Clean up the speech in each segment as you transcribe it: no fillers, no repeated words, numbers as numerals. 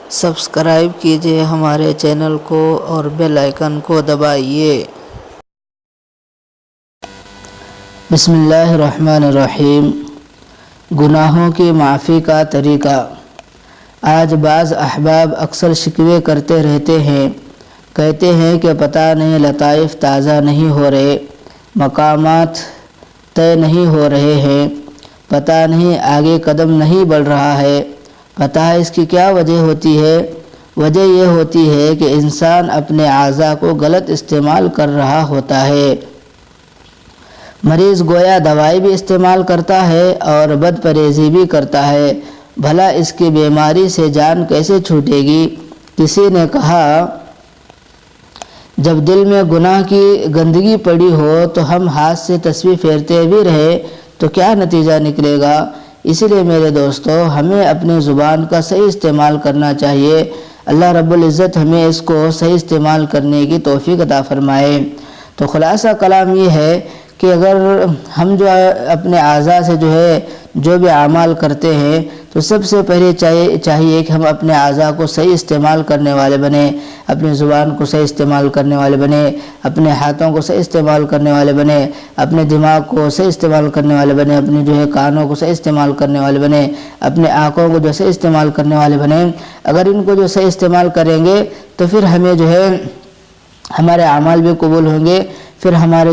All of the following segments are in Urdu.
سبسکرائب کیجئے ہمارے چینل کو اور بیل آئیکن کو دبائیے۔ بسم اللہ الرحمن الرحیم۔ گناہوں کی معافی کا طریقہ۔ آج بعض احباب اکثر شکوے کرتے رہتے ہیں، کہتے ہیں کہ پتہ نہیں لطائف تازہ نہیں ہو رہے، مقامات طے نہیں ہو رہے ہیں، پتہ نہیں آگے قدم نہیں بڑھ رہا ہے۔ پتہ ہے اس کی کیا وجہ ہوتی ہے؟ وجہ یہ ہوتی ہے کہ انسان اپنے اعضاء کو غلط استعمال کر رہا ہوتا ہے۔ مریض گویا دوائی بھی استعمال کرتا ہے اور بد پرہیزی بھی کرتا ہے، بھلا اس کی بیماری سے جان کیسے چھوٹے گی؟ کسی نے کہا، جب دل میں گناہ کی گندگی پڑی ہو تو ہم ہاتھ سے تسبیح پھیرتے بھی رہے تو کیا نتیجہ نکلے گا؟ اسی لیے میرے دوستو، ہمیں اپنی زبان کا صحیح استعمال کرنا چاہیے۔ اللہ رب العزت ہمیں اس کو صحیح استعمال کرنے کی توفیق عطا فرمائے۔ تو خلاصہ کلام یہ ہے کہ اگر ہم جو اپنے اعضاء سے جو بھی اعمال کرتے ہیں تو سب سے پہلے چاہیے کہ ہم اپنے اعضاء کو صحیح استعمال کرنے والے بنیں، اپنی زبان کو صحیح استعمال کرنے والے بنیں، اپنے ہاتھوں کو صحیح استعمال کرنے والے بنیں، اپنے دماغ کو صحیح استعمال کرنے والے بنیں، اپنے کانوں کو صحیح استعمال کرنے والے بنیں، اپنے آنکھوں کو صحیح استعمال کرنے والے بنیں۔ اگر ان کو صحیح استعمال کریں گے تو پھر ہمیں ہمارے اعمال بھی قبول ہوں گے، پھر ہمارے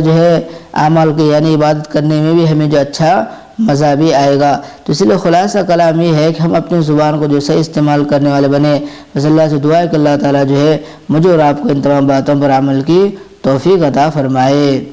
اعمال کی یعنی عبادت کرنے میں بھی ہمیں اچھا مزہ بھی آئے گا۔ تو اس لیے خلاصہ کلام یہ ہے کہ ہم اپنی زبان کو صحیح استعمال کرنے والے بنیں۔ بس اللہ سے دعا ہے کہ اللہ تعالیٰ مجھے اور آپ کو ان تمام باتوں پر عمل کی توفیق عطا فرمائے۔